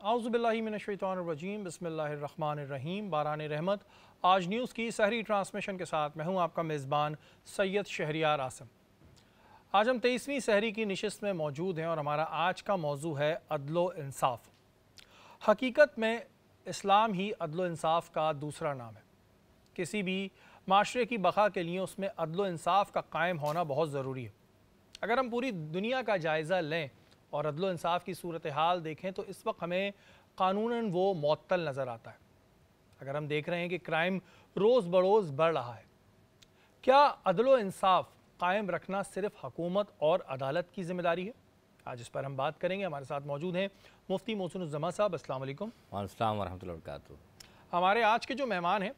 اعوذ باللہ من الشیطان الرجیم بسم اللہ الرحمن الرحیم باران رحمت آج نیوز کی سحری ٹرانسمیشن کے ساتھ میں ہوں آپ کا میزبان سید شہریار آسم۔ آج ہم 23ویں سحری کی نشست میں موجود ہیں اور ہمارا آج کا موضوع ہے عدل و انصاف۔ حقیقت میں اسلام ہی عدل و انصاف کا دوسرا نام ہے۔ کسی بھی معاشرے کی بقا کے لیے اس میں عدل و انصاف کا قائم ہونا بہت ضروری ہے۔ اگر ہم پوری دنیا کا جائزہ لیں اور عدل و انصاف کی صورتحال دیکھیں تو اس وقت ہمیں قانوناً وہ معطل نظر آتا ہے۔ اگر ہم دیکھ رہے ہیں کہ کرائم روز بروز بڑھ رہا ہے، کیا عدل و انصاف قائم رکھنا صرف حکومت اور عدالت کی ذمہ داری ہے؟ آج اس پر ہم بات کریں گے۔ ہمارے ساتھ موجود ہیں مفتی محسن الزماں صاحب، السلام علیکم۔ وعلیکم السلام ورحمۃ اللہ وبرکاتہ۔ ہمارے آج کے جو مہمان ہیں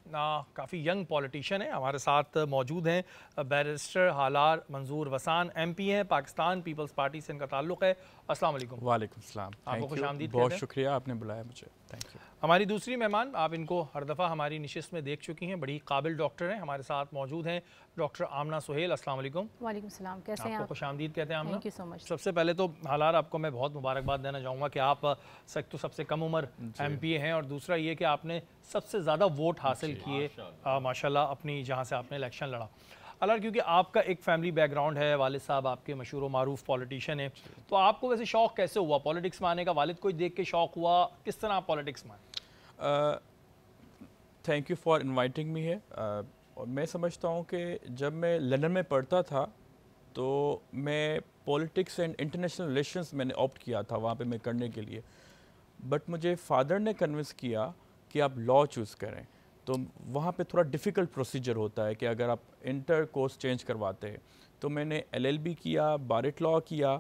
کافی ینگ پولیٹیشین ہیں، ہمارے ساتھ موجود ہیں بیرسٹر حالار منظور وسان، ایم پی ہیں، پاکستان پیپلز پارٹی سے ان کا تعلق ہے۔ السلام علیکم۔ وعلیکم السلام، آپ کو خوش آمدید، بہت شکریہ آپ نے بلایا مجھے، تھینک یو۔ ہماری دوسری مہمان، آپ ان کو ہر دفعہ ہماری نشست میں دیکھ چکی ہیں، بڑی قابل ڈاکٹر ہیں، ہمارے ساتھ موجود ہیں ڈاکٹر آمنہ سہیل، السلام علیکم۔ وعلیکم السلام، کیسے ہیں آپ کو خوش آمدید کہتے ہیں آمنہ۔ تھینک یو سو مچ۔ سب سے پہلے تو حالار آپ کو میں بہت مبارکباد دینا چاہوں گا کہ آپ سب سے کم عمر ایم پی ہیں، اور دوسرا یہ کہ آپ نے سب سے زیادہ ووٹ حاصل کیے ماشاءاللہ اپنی جہاں سے آپ نے الیکشن لڑا۔ حالانکہ کیونکہ آپ کا ایک فیملی بیک گراؤنڈ ہے، والد صاحب آپ کے مشہور و معروف پولیٹیشین ہیں، تو آپ کو ویسے شوق کیسے ہوا پولیٹکس میں آنے کا؟ والد کو دیکھ کے شوق ہوا؟ کس طرح آپ پولیٹکس میں آئے؟ Thank you for inviting me ہے۔ اور میں سمجھتا ہوں کہ جب میں لندن میں پڑھتا تھا تو میں پولیٹکس اینڈ انٹرنیشنل ریلیشنز میں نے آپٹ کیا تھا وہاں پہ میں کرنے کے لیے، بٹ مجھے فادر نے کنونس کیا کہ آپ لاء چوز کریں، تو وہاں پہ تھوڑا ڈیفیکلٹ پروسیجر ہوتا ہے کہ اگر آپ انٹر کورس چینج کرواتے ہیں، تو میں نے LLB کیا، بارٹ لاء کیا۔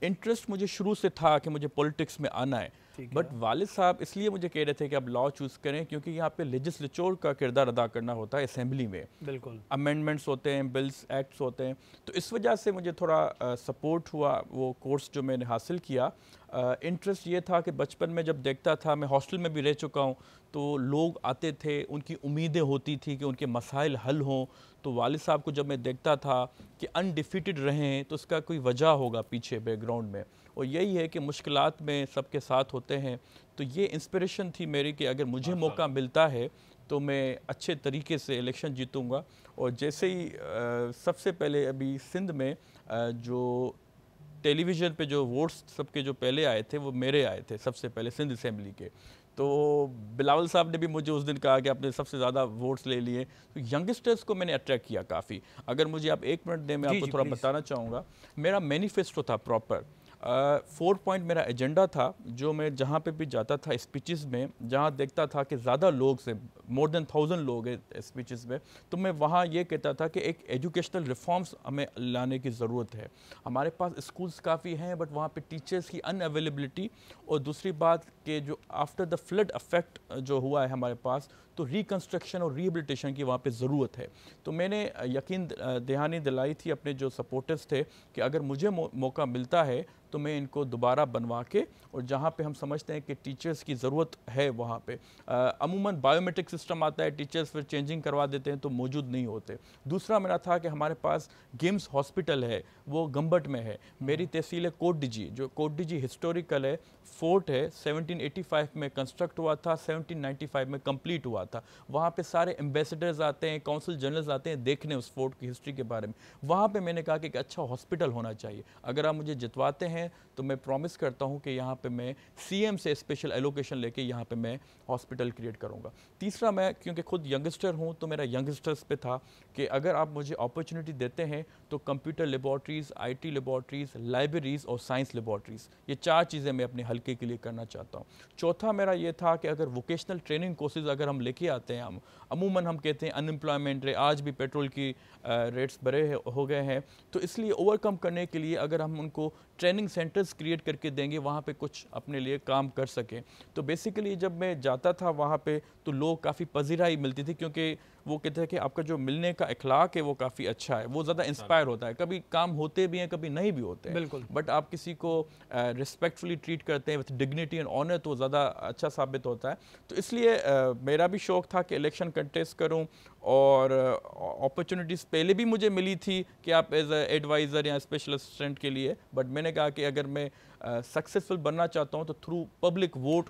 انٹرسٹ مجھے شروع سے تھا کہ مجھے پولیٹکس میں آنا ہے، بٹ والد صاحب اس لیے مجھے کہہ رہے تھے کہ آپ لاء چوز کریں کیونکہ یہاں پہ لیجسلیچر کا کردار ادا کرنا ہوتا ہے، اسمبلی میں بالکل امینڈمنٹس ہوتے ہیں، بلز ایکٹس ہوتے ہیں، تو اس وجہ سے مجھے تھوڑا سپورٹ ہوا وہ کورس جو میں نے حاصل کیا۔ انٹرسٹ یہ تھا کہ بچپن میں جب دیکھتا تھا، میں ہاسٹل میں بھی رہ چکا ہوں، تو لوگ آتے تھے، ان کی امیدیں ہوتی تھی کہ ان کے مسائل حل ہوں، تو والد صاحب کو جب میں دیکھتا تھا کہ انڈیفیٹڈ رہیں تو اس کا کوئی وجہ ہوگا پیچھے بیک گراؤنڈ میں، اور یہی ہے کہ مشکلات میں سب کے ساتھ ہوتے ہیں، تو یہ انسپریشن تھی میری کہ اگر مجھے موقع ملتا ہے تو میں اچھے طریقے سے الیکشن جیتوں گا۔ اور جیسے ہی سب سے پہلے ابھی سندھ میں جو ٹیلی ویژن پہ جو ووٹس سب کے جو پہلے آئے تھے وہ میرے آئے تھے سب سے پہلے سندھ اسمبلی کے، تو بلاول صاحب نے بھی مجھے اس دن کہا کہ آپ نے سب سے زیادہ ووٹس لے لیے، تو ینگسٹرز کو میں نے اٹریکٹ کیا کافی۔ اگر مجھے آپ 1 منٹ دیں، میں آپ کو تھوڑا بتانا چاہوں گا۔ میرا مینیفیسٹو تھا پراپر، 4 پوائنٹ میرا ایجنڈا تھا، جو میں جہاں پہ بھی جاتا تھا اسپیچز میں، جہاں دیکھتا تھا کہ زیادہ لوگ سے مور دین 1000 لوگ ہیں اسپیچز میں، تو میں وہاں یہ کہتا تھا کہ ایک ایجوکیشنل ریفارمز ہمیں لانے کی ضرورت ہے۔ ہمارے پاس اسکولز کافی ہیں بٹ وہاں پہ ٹیچرز کی ان اویلیبلٹی، اور دوسری بات کہ جو آفٹر دا فلڈ افیکٹ جو ہوا ہے ہمارے پاس، تو ریکنسٹرکشن اور ریہیبلیٹیشن کی وہاں پہ ضرورت ہے۔ تو میں نے یقین دہانی دلائی تھی اپنے جو سپورٹرز تھے کہ اگر مجھے موقع ملتا ہے تو میں ان کو دوبارہ بنوا کے، اور جہاں پہ ہم سمجھتے ہیں کہ ٹیچرز کی ضرورت ہے وہاں پہ عموماً بائیومیٹرک سسٹم آتا ہے، ٹیچرز پھر چینجنگ کروا دیتے ہیں تو موجود نہیں ہوتے۔ دوسرا میرا تھا کہ ہمارے پاس گیمز ہاسپٹل ہے، وہ گمبٹ میں ہے۔ میری تحصیل ہے کوٹ ڈیجی، جو کوٹ ڈیجی ہسٹوریکل ہے، فورٹ ہے، 1785 میں کنسٹرکٹ ہوا تھا، 1795 میں کمپلیٹ ہوا تھا۔ وہاں پہ سارے ایمبیسڈرز آتے ہیں، کونسل جنرلز آتے ہیں دیکھنے اس فورٹ کی ہسٹری کے بارے میں۔ وہاں پہ میں نے کہا کہ ایک اچھا ہاسپٹل ہونا چاہیے، اگر آپ مجھے جتواتے ہیں تو میں پرومس کرتا ہوں کہ یہاں پہ میں CM سے اسپیشل ایلوکیشن لے کے یہاں پہ میں ہاسپٹل کریٹ کروں گا۔ تیسرا، میں کیونکہ خود ینگسٹر ہوں تو میرا ینگسٹرز پہ تھا کہ اگر آپ مجھے اپرچونٹی دیتے ہیں تو computer laboratories, IT laboratories, libraries اور سائنس لیبارٹریز، یہ 4 چیزیں میں اپنے حلقے کے لیے کرنا چاہتا ہوں۔ چوتھا میرا یہ تھا کہ اگر ووکیشنل ٹریننگ کورسز اگر ہم لے کے آتے ہیں، عموماً ہم کہتے ہیں انمپلائمنٹ رے، آج بھی پیٹرول کی ریٹس بڑے ہو گئے ہیں، تو اس لیے اوور کم کرنے کے لیے اگر ہم ان کو ٹریننگ سینٹرز کریٹ کر کے دیں گے، وہاں پہ کچھ اپنے لیے کام کر سکیں۔ تو بیسیکلی جب میں جاتا تھا وہاں پہ تو لوگ کافی پذیرائی ملتی تھی، کیونکہ وہ کہتے ہیں کہ آپ کا جو ملنے کا اخلاق ہے وہ کافی اچھا ہے، وہ زیادہ انسپائر ہوتا ہے۔ کبھی کام ہوتے بھی ہیں، کبھی نہیں بھی ہوتے ہیں، بالکل، بٹ آپ کسی کو ریسپیکٹفلی ٹریٹ کرتے ہیں وتھ ڈگنیٹی اینڈ آنر، تو زیادہ اچھا ثابت ہوتا ہے۔ تو اس لیے میرا بھی شوق تھا کہ الیکشن کنٹیسٹ کروں، اور اپرچونیٹیز پہلے بھی مجھے ملی تھی کہ آپ ایز اے ایڈوائزر یا اسپیشل اسسٹنٹ کے لیے، بٹ میں نے کہا کہ اگر میں سکسیسفل بننا چاہتا ہوں تو تھرو پبلک ووٹ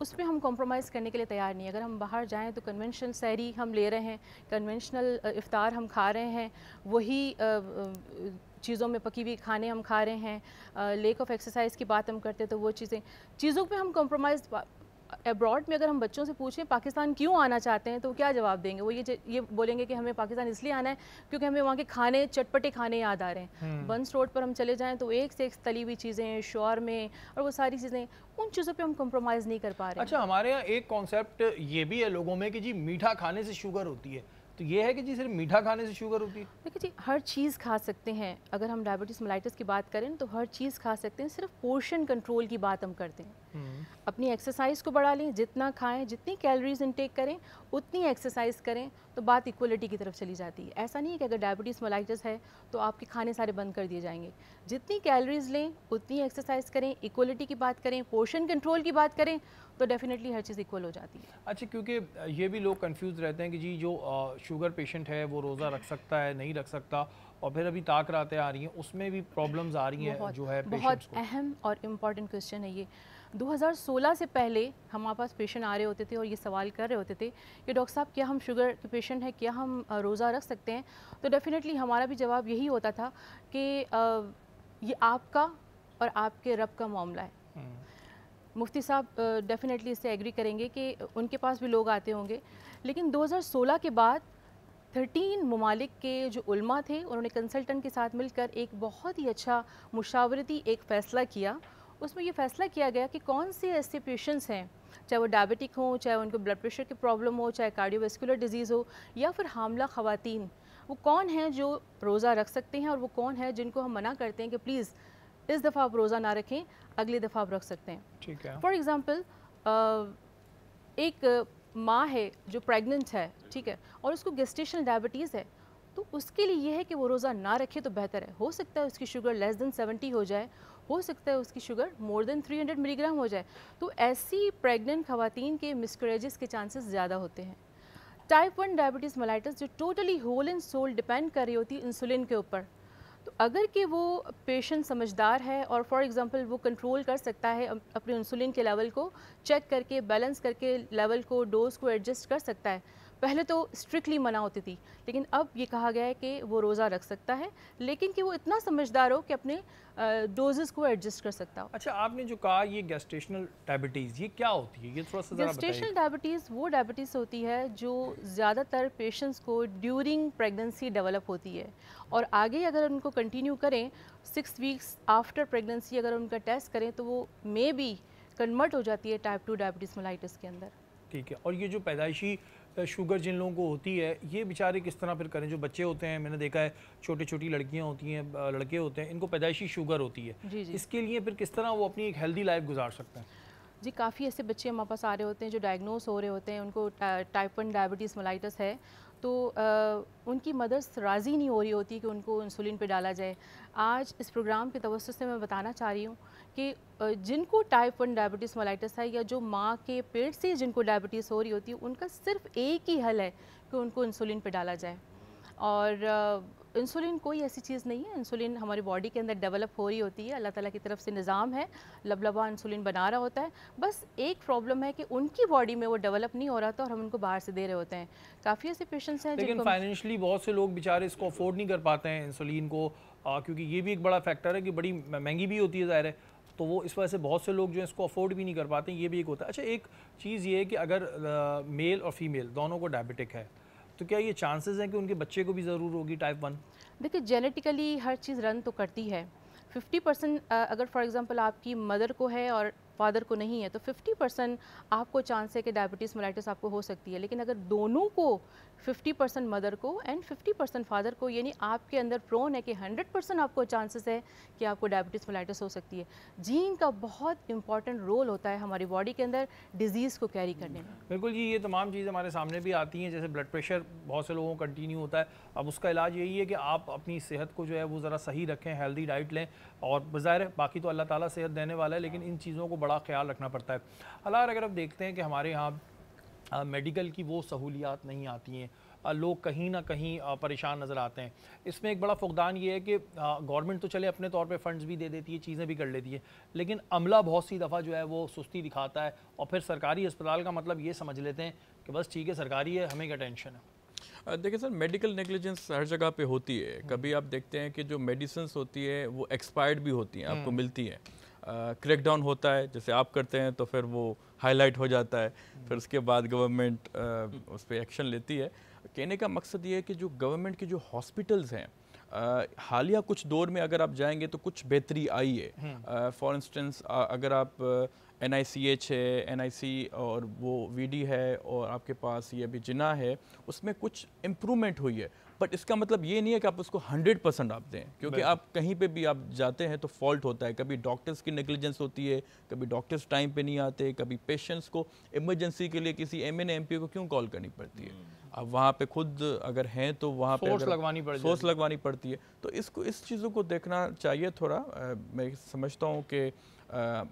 اس پہ ہم کمپرومائز کرنے کے لیے تیار نہیں. اگر ہم باہر جائیں تو کنونشنل سحری ہم لے رہے ہیں, کنونشنل افطار ہم کھا رہے ہیں, وہی چیزوں میں پکی ہوئی کھانے ہم کھا رہے ہیں, لیک آف ایکسرسائز کی بات ہم کرتے تو وہ چیزوں پہ ہم کمپرومائز. ابراڈ میں اگر ہم بچوں سے پوچھیں پاکستان کیوں آنا چاہتے ہیں تو کیا جواب دیں گے؟ وہ یہ بولیں گے کہ ہمیں پاکستان اس لیے آنا ہے کیونکہ ہمیں وہاں کے کھانے, چٹپٹے کھانے یاد آ رہے ہیں. بنس روڈ پر ہم چلے جائیں تو ایک سے ایک تلی ہوئی چیزیں, شورمے اور وہ ساری چیزیں, ان چیزوں پہ ہم کمپرومائز نہیں کر پا رہے ہیں. اچھا, ہمارے یہاں ایک کانسیپٹ یہ بھی ہے لوگوں میں کہ جی میٹھا کھانے سے شوگر ہوتی ہے, تو یہ ہے کہ جی صرف میٹھا کھانے سے شوگر ہوتی ہے؟ دیکھیے جی, ہر چیز کھا سکتے ہیں. اگر ہم ڈائبٹیز ملائٹس کی بات کریں تو ہر چیز کھا سکتے ہیں, صرف پورشن کنٹرول کی بات ہم کرتے ہیں. اپنی ایکسرسائز کو بڑھا لیں, جتنا کھائیں, جتنی کیلوریز انٹیک کریں اتنی ایکسرسائز کریں, تو بات ایکولیٹی کی طرف چلی جاتی ہے. ایسا نہیں ہے کہ اگر ڈائبٹیز ملائٹس ہے تو آپ کے کھانے سارے بند کر دیے جائیں گے. جتنی کیلوریز لیں اتنی ایکسرسائز کریں, ایکولیٹی کی بات کریں, پورشن کنٹرول کی بات کریں, تو ڈیفینیٹلی ہر چیز ایکول ہو جاتی ہے. اچھا, کیونکہ یہ بھی لوگ کنفیوز رہتے ہیں کہ جی جو شوگر پیشنٹ ہے وہ روزہ رکھ سکتا ہے, نہیں رکھ سکتا, اور پھر ابھی طاق راتیں آ رہی ہیں, اس میں بھی پرابلمز آ رہی ہیں جو ہے پیشنٹس کو. بہت اہم اور امپورٹنٹ کویسچن ہے یہ. 2016 سے پہلے ہمارے پاس پیشنٹ آ رہے ہوتے تھے اور یہ سوال کر رہے ہوتے تھے کہ ڈاکٹر صاحب کیا ہم شوگر کے پیشنٹ ہیں, کیا ہم روزہ رکھ سکتے ہیں؟ تو ڈیفینیٹلی ہمارا بھی جواب یہی ہوتا تھا کہ یہ آپ کا اور آپ کے رب کا معاملہ ہے. مفتی صاحب ڈیفینیٹلی اس سے ایگری کریں گے کہ ان کے پاس بھی لوگ آتے ہوں گے, لیکن 2016 کے بعد 13 ممالک کے جو علماء تھے انہوں نے کنسلٹنٹ کے ساتھ مل کر ایک بہت ہی اچھا مشاورتی ایک فیصلہ کیا. اس میں یہ فیصلہ کیا گیا کہ کون سے ایسے پیشنٹس ہیں, چاہے وہ ڈائبٹک ہوں, چاہے ان کو بلڈ پریشر کی پرابلم ہو, چاہے کارڈیو ویسکولر ڈیزیز ہو, یا پھر حاملہ خواتین, وہ کون ہیں جو روزہ رکھ سکتے ہیں اور وہ کون ہیں جن کو ہم منع کرتے ہیں کہ پلیز اس دفعہ آپ روزہ نہ رکھیں, اگلی دفعہ آپ رکھ سکتے ہیں. ٹھیک ہے. فار ایگزامپل ایک ماں ہے جو پریگننٹ ہے, ٹھیک ہے, اور اس کو گیسٹیشنل ڈائبٹیز ہے, تو اس کے لیے یہ ہے کہ وہ روزہ نہ رکھے تو بہتر ہے. ہو سکتا ہے اس کی شوگر لیس دین 70 ہو جائے, ہو سکتا ہے اس کی شوگر مور دین 300 ملی گرام ہو جائے, تو ایسی پریگننٹ خواتین کے مسکریجز کے چانسز زیادہ ہوتے ہیں. ٹائپ 1 ڈائبٹیز ملائٹس جو totally whole and civil depend کر رہی ہوتی ہے انسولین کے اوپر, تو اگر کہ وہ پیشنٹ سمجھدار ہے اور فار ایگزامپل وہ کنٹرول کر سکتا ہے اپنے انسولین کے لیول کو چیک کر کے, بیلنس کر کے لیول کو, ڈوز کو ایڈجسٹ کر سکتا ہے. پہلے تو اسٹرکٹلی منع ہوتی تھی, لیکن اب یہ کہا گیا ہے کہ وہ روزہ رکھ سکتا ہے, لیکن کہ وہ اتنا سمجھدار ہو کہ اپنے ڈوزز کو ایڈجسٹ کر سکتا ہو. اچھا, آپ نے جو کہا یہ گیسٹیشنل ڈائبٹیز, یہ کیا ہوتی ہے؟ یہ تھوڑا سا ذرا بتائیے. گیسٹیشنل ڈائبٹیز وہ ڈائبٹیز ہوتی ہے جو زیادہ تر پیشنٹس کو ڈیورنگ پریگننسی ڈیولپ ہوتی ہے, اور آگے اگر ان کو کنٹینیو کریں 6 ویکس آفٹر پریگننسی اگر ان کا ٹیسٹ کریں تو وہ مے بی کنورٹ ہو جاتی ہے ٹائپ 2 ڈائبٹیز ملائٹس کے اندر. ٹھیک ہے. اور یہ جو پیدائشی شوگر جن لوگوں کو ہوتی ہے, یہ بیچارے کس طرح پھر کریں؟ جو بچے ہوتے ہیں, میں نے دیکھا ہے چھوٹی لڑکیاں ہوتی ہیں, لڑکے ہوتے ہیں, ان کو پیدائشی شوگر ہوتی ہے, اس کے لیے پھر کس طرح وہ اپنی ایک ہیلدی لائف گزار سکتے ہیں؟ جی, کافی ایسے بچے ہمارے پاس آ رہے ہوتے ہیں جو ڈائگنوز ہو رہے ہوتے ہیں, ان کو ٹائپ 1 ڈائبٹیز ملائٹس ہے, تو ان کی مدرس راضی نہیں ہو رہی ہوتی کہ ان کو انسولین پہ ڈالا جائے. آج اس پروگرام کے توسط سے میں بتانا چاہ رہی ہوں کہ جن کو ٹائپ 1 ڈائبٹیز ملائٹس ہے, یا جو ماں کے پیٹ سے جن کو ڈائبٹیز ہو رہی ہوتی ہے, ان کا صرف ایک ہی حل ہے کہ ان کو انسولین پہ ڈالا جائے. اور انسولین کوئی ایسی چیز نہیں ہے, انسولین ہماری باڈی کے اندر ڈیولپ ہو رہی ہوتی ہے, اللہ تعالیٰ کی طرف سے نظام ہے, لبلبا انسولین بنا رہا ہوتا ہے. بس ایک پرابلم ہے کہ ان کی باڈی میں وہ ڈیولپ نہیں ہو رہا تھا اور ہم ان کو باہر سے دے رہے ہوتے ہیں. کافی ایسے پیشنٹس ہیں لیکن فائنینشلی بہت سے لوگ بیچارے اس کو افورڈ نہیں کر پاتے ہیں انسولین کو, کیونکہ یہ بھی ایک بڑا فیکٹر ہے کہ بڑی مہنگی بھی ہوتی ہے ظاہر ہے, تو وہ اس وجہ سے بہت سے لوگ جو ہیں اس کو افورڈ بھی نہیں کر پاتے ہیں, یہ بھی ایک ہوتا ہے. اچھا, ایک چیز یہ ہے کہ اگر میل اور فیمیل دونوں کو ڈائبٹک ہے تو کیا یہ چانسز ہیں کہ ان کے بچے کو بھی ضرور ہوگی ٹائپ 1؟ دیکھیں, جینیٹیکلی ہر چیز رن تو کرتی ہے. 50% اگر فار ایگزامپل آپ کی مدر کو ہے اور فادر کو نہیں ہے تو 50% آپ کو چانس ہے کہ ڈائبٹیز ملائٹس آپ کو ہو سکتی ہے. لیکن اگر دونوں کو 50% مدر کو اینڈ 50% فادر کو, یعنی آپ کے اندر پرون ہے کہ 100% آپ کو چانسز ہے کہ آپ کو ڈائبٹیز ملائٹس ہو سکتی ہے. جین کا بہت امپورٹنٹ رول ہوتا ہے ہماری باڈی کے اندر ڈیزیز کو کیری کرنے میں. بالکل جی, یہ تمام چیزیں ہمارے سامنے بھی آتی ہیں. جیسے بلڈ پریشر بہت سے لوگوں کو کنٹینیو ہوتا ہے, اب اس کا علاج یہی ہے کہ آپ اپنی صحت کو جو ہے وہ ذرا صحیح رکھیں, ہیلدی ڈائٹ لیں, اور بظاہر باقی تو اللہ تعالیٰ صحت دینے والا ہے, لیکن ان چیزوں کو بڑا خیال رکھنا پڑتا ہے. اگر آپ دیکھتے ہیں کہ ہمارے یہاں میڈیکل کی وہ سہولیات نہیں آتی ہیں, لوگ کہیں نہ کہیں پریشان نظر آتے ہیں. اس میں ایک بڑا فقدان یہ ہے کہ گورنمنٹ تو چلے اپنے طور پہ فنڈز بھی دے دیتی ہے, چیزیں بھی کر لیتی ہے, لیکن عملہ بہت سی دفعہ جو ہے وہ سستی دکھاتا ہے, اور پھر سرکاری اسپتال کا مطلب یہ سمجھ لیتے ہیں کہ بس ٹھیک ہے سرکاری ہے, ہمیں کیا ٹینشن ہے. دیکھیں سر, میڈیکل نیگلیجنس ہر جگہ پہ ہوتی ہے. کبھی آپ دیکھتے ہیں کہ جو میڈیسنس ہوتی ہے وہ ایکسپائرڈ بھی ہوتی ہیں, آپ کو ملتی ہیں, کریک ڈاؤن ہوتا ہے جیسے آپ کرتے ہیں تو پھر وہ ہائی لائٹ ہو جاتا ہے, پھر اس کے بعد گورنمنٹ اس پہ ایکشن لیتی ہے. کہنے کا مقصد یہ ہے کہ جو گورنمنٹ کے جو ہاسپٹلز ہیں حالیہ کچھ دور میں اگر آپ جائیں گے تو کچھ بہتری آئی ہے. فار انسٹنس اگر آپ NICH ہے, NIC اور وہ VD ہے, اور آپ کے پاس یہ ابھی جنا ہے, اس میں کچھ امپرومنٹ ہوئی ہے. بٹ اس کا مطلب یہ نہیں ہے کہ آپ اس کو 100% آپ دیں, کیونکہ آپ کہیں پہ بھی آپ جاتے ہیں تو فالٹ ہوتا ہے. کبھی ڈاکٹرز کی نیگلیجنس ہوتی ہے, کبھی ڈاکٹرز ٹائم پہ نہیں آتے, کبھی پیشنٹس کو ایمرجنسی کے لیے کسی MN MP کو کیوں کال کرنی پڑتی ہے. اب وہاں پہ خود اگر ہیں تو وہاں پہ سورس لگوانی پڑتی ہے. تو اس چیزوں کو دیکھنا چاہیے تھوڑا. میں سمجھتا ہوں کہ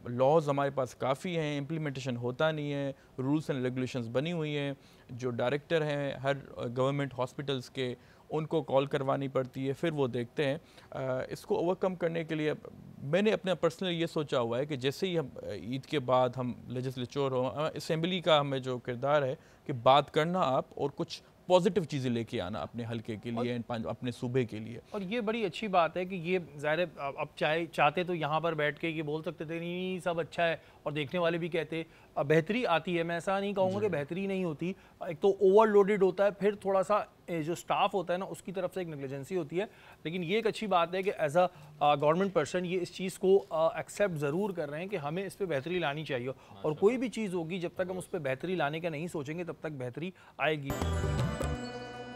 لاز ہمارے پاس کافی ہیں, امپلیمنٹیشن ہوتا نہیں ہے, رولز اینڈ ریگولیشنز بنی ہوئی ہیں. جو ڈائریکٹر ہیں ہر گورنمنٹ ہاسپٹلز کے, ان کو کال کروانی پڑتی ہے, پھر وہ دیکھتے ہیں. اس کو اوورکم کرنے کے لیے میں نے اپنا پرسنلی یہ سوچا ہوا ہے کہ جیسے ہی ہم عید کے بعد ہم لیجسلیچر ہوں, اسمبلی کا ہمیں جو کردار ہے کہ بات کرنا آپ اور کچھ پازیٹیو چیزیں لے کے آنا اپنے حلقے کے لیے, اپنے صوبے کے لیے. اور یہ بڑی اچھی بات ہے کہ یہ ظاہر اب چاہتے تو یہاں پر بیٹھ کے یہ بول سکتے تھے نہیں سب اچھا ہے, اور دیکھنے والے بھی کہتے بہتری آتی ہے. میں ایسا نہیں کہوں گا کہ بہتری نہیں ہوتی, ایک تو اوور لوڈڈ ہوتا ہے, پھر تھوڑا سا جو سٹاف ہوتا ہے نا اس کی طرف سے ایک نیگلیجنسی ہوتی ہے. لیکن یہ ایک اچھی بات ہے کہ ایز اے گورنمنٹ پرسن یہ اس چیز کو ایکسیپٹ ضرور کر رہے ہیں کہ ہمیں اس پہ بہتری لانی چاہیے, اور کوئی بھی چیز ہوگی جب تک ہم اس پہ بہتری لانے کا نہیں سوچیں گے تب تک بہتری آئے گی.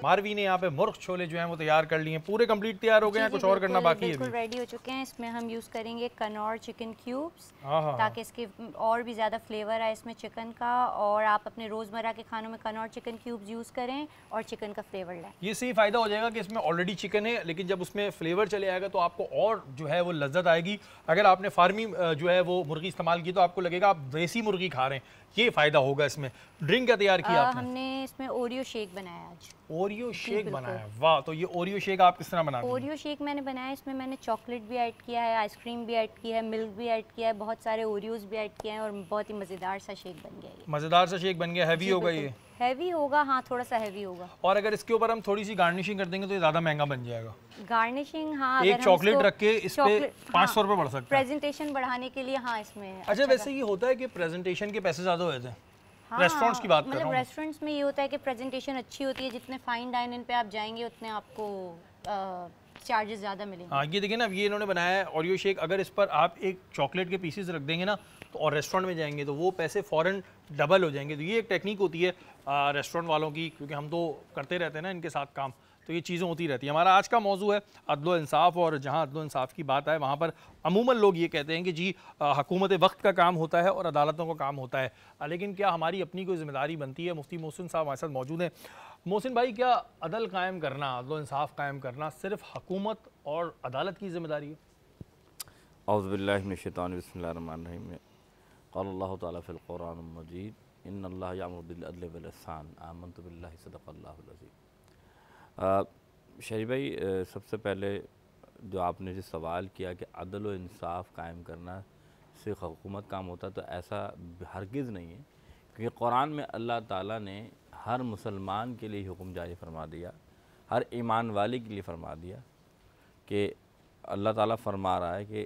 ماروی نے یہاں پہ مرغ چھولے جو ہیں وہ تیار کر لیے ہیں, پورے کمپلیٹ تیار ہو گئے ہیں, کچھ اور کرنا باقی ہے؟ بالکل ریڈی ہو چکے ہیں. اس میں ہم یوز کریں گے کنور چکن کیوبس تاکہ اس کے اور بھی زیادہ فلیور آئے اس میں چکن کا, اور آپ اپنے روزمرہ کے کھانوں میں کنور چکن کیوبز یوز کریں اور چکن کا فلیور لیں. یہ صحیح فائدہ ہو جائے گا کہ اس میں آلریڈی چکن ہے, لیکن جب اس میں فلیور چلے آئے گا تو آپ کو اور جو ہے وہ لذت آئے گی. اگر آپ نے فارمی جو ہے وہ مرغی استعمال کی تو آپ کو لگے گا آپ دیسی مرغی کھا رہے ہیں, یہ فائدہ ہوگا اس میں. ڈرنک کیا تیار کیا آپ نے؟ ہم نے اس میں اوریو شیک بنایا آج. اوریو شیک بنایا, واہ. تو یہ اوریو شیک آپ کس طرح بناتے ہیں؟ اوریو شیک میں نے بنایا, اس میں نے چاکلیٹ بھی ایڈ کیا ہے, آئس کریم بھی ایڈ کیا ہے, ملک بھی ایڈ کیا ہے, بہت سارے اوریوز بھی ایڈ کیا ہیں, اور بہت ہی مزیدار سا شیک بن گیا. یہ مزیدار سا شیک بن گیا. ہیوی ہوگا یہ؟ ہیوی ہوگا, ہاں تھوڑا سا ہیوی ہوگا. اور اگر اس کے اوپر ہم تھوڑی سی گارنشنگ کر دیں گے تو یہ زیادہ مہنگا بن جائے گا. گارنشنگ ہاں, ایک چاکلیٹ رکھ کے اس پہ 500 روپے بڑھ سکتا ہے پریزنٹیشن بڑھانے کے لیے. ہاں اس میں اچھا ویسے یہ ہوتا ہے کہ پریزنٹیشن کے پیسے زیادہ ہو جاتے ہیں ریسٹورنٹس کی بات کر رہا ہوں. ریسٹورنٹس میں یہ ہوتا ہے کہ پریزنٹیشن اچھی ہوتی ہے, جتنے فائن ڈائننگ پہ آپ جائیں گے اتنے آپ کو چارجز زیادہ ملیں گے. ہاں یہ دیکھیں نا, یہ انہوں نے بنایا ہے اوریو شیک. اگر اس پر آپ ایک چاکلیٹ کے پیسز رکھ دیں گے نا تو اور ریسٹورنٹ میں جائیں گے تو وہ پیسے فوراً ڈبل ہو جائیں گے. تو یہ ایک ٹیکنیک ہوتی ہے ریسٹورنٹ والوں کی, کیونکہ ہم تو کرتے رہتے ہیں نا ان کے ساتھ کام, تو یہ چیزیں ہوتی رہتی ہیں. ہمارا آج کا موضوع ہے عدل و انصاف, اور جہاں عدل و انصاف کی بات آئے وہاں پر عموماً لوگ یہ کہتے ہیں کہ جی حکومت وقت کا کام ہوتا ہے اور عدالتوں کا کام ہوتا ہے, لیکن کیا ہماری اپنی کوئی ذمہ داری بنتی ہے؟ مفتی محسن صاحب ہمارے ساتھ موجود ہیں. محسن بھائی, کیا عدل قائم کرنا, عدل و انصاف قائم کرنا صرف حکومت اور عدالت کی ذمہ داری ہے؟ اعوذ باللہ من الشیطان, بسم اللہ الرحمن الرحیم. قال اللہ تعالیٰ فی القرآن المجید, ان اللہ یأمر بالعدل والاحسان, آمنت باللہ, صدق اللہ العظیم. شہری بھائی, سب سے پہلے جو آپ نے جو سوال کیا کہ عدل و انصاف قائم کرنا صرف حکومت کام ہوتا ہے, تو ایسا ہرگز نہیں ہے, کیونکہ قرآن میں اللہ تعالیٰ نے ہر مسلمان کے لیے حکم جاری فرما دیا, ہر ایمان والے کے لیے فرما دیا کہ اللہ تعالیٰ فرما رہا ہے کہ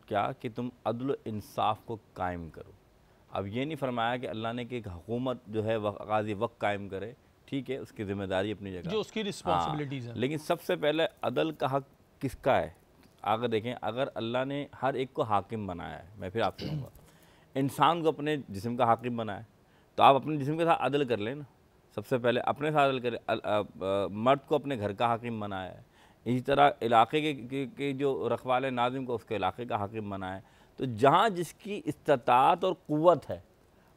کیا کہ تم عدل و انصاف کو قائم کرو. اب یہ نہیں فرمایا کہ اللہ نے کہ ایک حکومت جو ہے قاضی وقت قائم کرے, ٹھیک ہے اس کی ذمہ داری اپنی جگہ, جو اس کی رسپانسبلٹیز ہیں, لیکن سب سے پہلے عدل کا حق کس کا ہے؟ آگے دیکھیں, اگر اللہ نے ہر ایک کو حاکم بنایا ہے, میں پھر آپ سے کہوں گا انسان کو اپنے جسم کا حاکم بنایا ہے, تو آپ اپنے جسم کے ساتھ عدل کر لیں نا. سب سے پہلے اپنے ساتھ عدل کریں. مرد کو اپنے گھر کا حاکم بنایا ہے, اسی طرح علاقے کے جو رکھوالے ناظم کو اس کے علاقے کا حاکم بنایا ہے. تو جہاں جس کی استطاعت اور قوت ہے